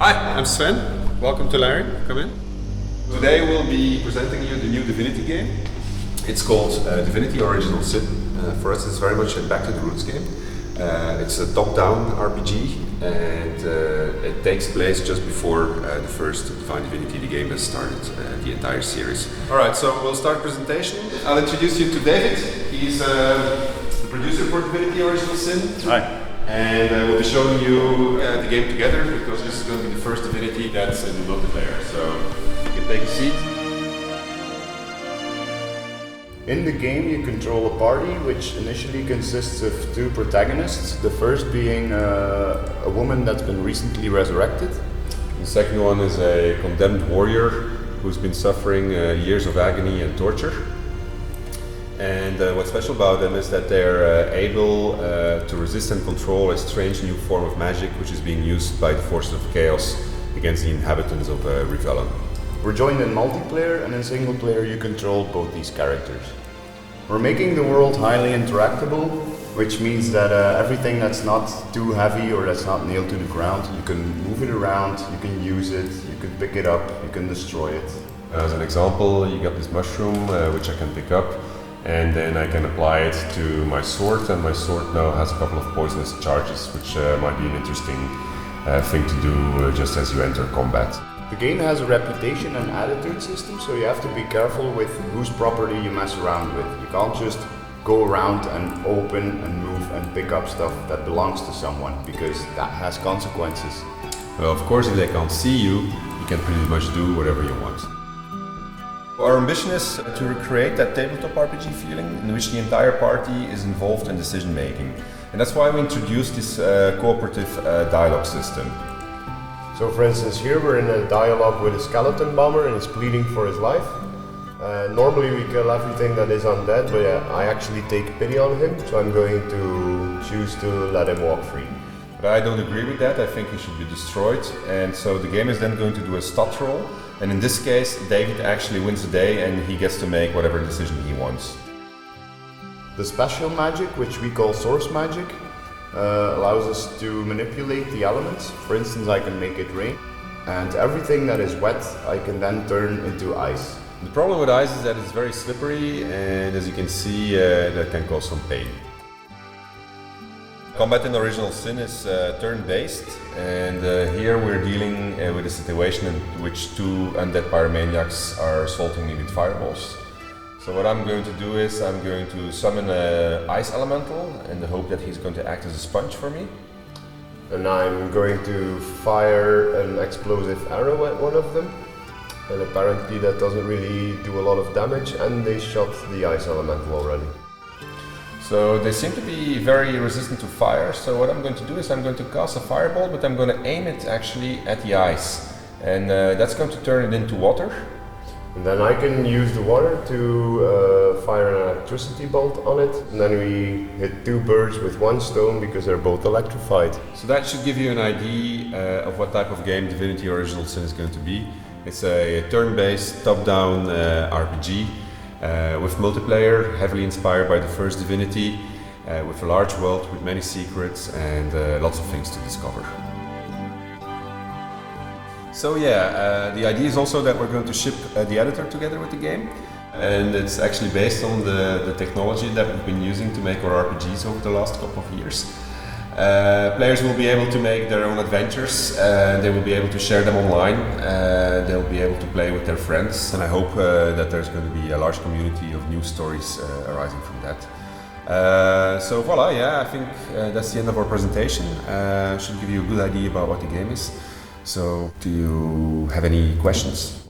Hi, I'm Sven. Welcome to Larian. Come in. Today we'll be presenting you the new Divinity game. It's called Divinity Original Sin. For us it's very much a back to the roots game. It's a top-down RPG and it takes place just before the first Divine Divinity, the game that started the entire series. Alright, so we'll start presentation. I'll introduce you to David. He's the producer for Divinity Original Sin. Hi. And we'll be showing you the game together because this is going to be the first Divinity that's in the multiplayer. So you can take a seat. In the game you control a party which initially consists of two protagonists. The first being a woman that's been recently resurrected. The second one is a condemned warrior who's been suffering years of agony and torture. And what's special about them is that they're able to resist and control a strange new form of magic which is being used by the forces of chaos against the inhabitants of Rivellon. We're joined in multiplayer, and in single player you control both these characters. We're making the world highly interactable, which means that everything that's not too heavy or that's not nailed to the ground, you can move it around, you can use it, you can pick it up, you can destroy it. As an example, you got this mushroom which I can pick up, and then I can apply it to my sword, and my sword now has a couple of poisonous charges, which might be an interesting thing to do just as you enter combat. The game has a reputation and attitude system, so you have to be careful with whose property you mess around with. You can't just go around and open and move and pick up stuff that belongs to someone, because that has consequences. Well, of course, if they can't see you, you can pretty much do whatever you want. Our ambition is to recreate that tabletop RPG feeling in which the entire party is involved in decision making. And that's why we introduced this cooperative dialogue system. So for instance, here we're in a dialogue with a skeleton bomber and he's pleading for his life. Normally we kill everything that is undead, but I actually take pity on him, so I'm going to choose to let him walk free. But I don't agree with that. I think he should be destroyed. And so the game is then going to do a stat roll. And in this case, David actually wins the day and he gets to make whatever decision he wants. The special magic, which we call source magic, allows us to manipulate the elements. For instance, I can make it rain, and everything that is wet I can then turn into ice. The problem with ice is that it's very slippery, and as you can see, that can cause some pain. Combat in Original Sin is turn-based, and here we're dealing with a situation in which two undead pyromaniacs are assaulting me with fireballs. So what I'm going to do is I'm going to summon an ice elemental in the hope that he's going to act as a sponge for me. And I'm going to fire an explosive arrow at one of them. And apparently that doesn't really do a lot of damage, and they shot the ice elemental already. So they seem to be very resistant to fire, so what I'm going to do is I'm going to cast a fireball, but I'm going to aim it actually at the ice. And that's going to turn it into water. And then I can use the water to fire an electricity bolt on it, and then we hit two birds with one stone because they're both electrified. So that should give you an idea of what type of game Divinity Original Sin is going to be. It's a turn-based, top-down RPG with multiplayer, heavily inspired by the first Divinity, with a large world with many secrets and lots of things to discover. So yeah, the idea is also that we're going to ship the editor together with the game, and it's actually based on the technology that we've been using to make our RPGs over the last couple of years. Players will be able to make their own adventures, they will be able to share them online, they'll be able to play with their friends, and I hope that there's going to be a large community of new stories arising from that. So voila, yeah, I think that's the end of our presentation. Should give you a good idea about what the game is. So, do you have any questions?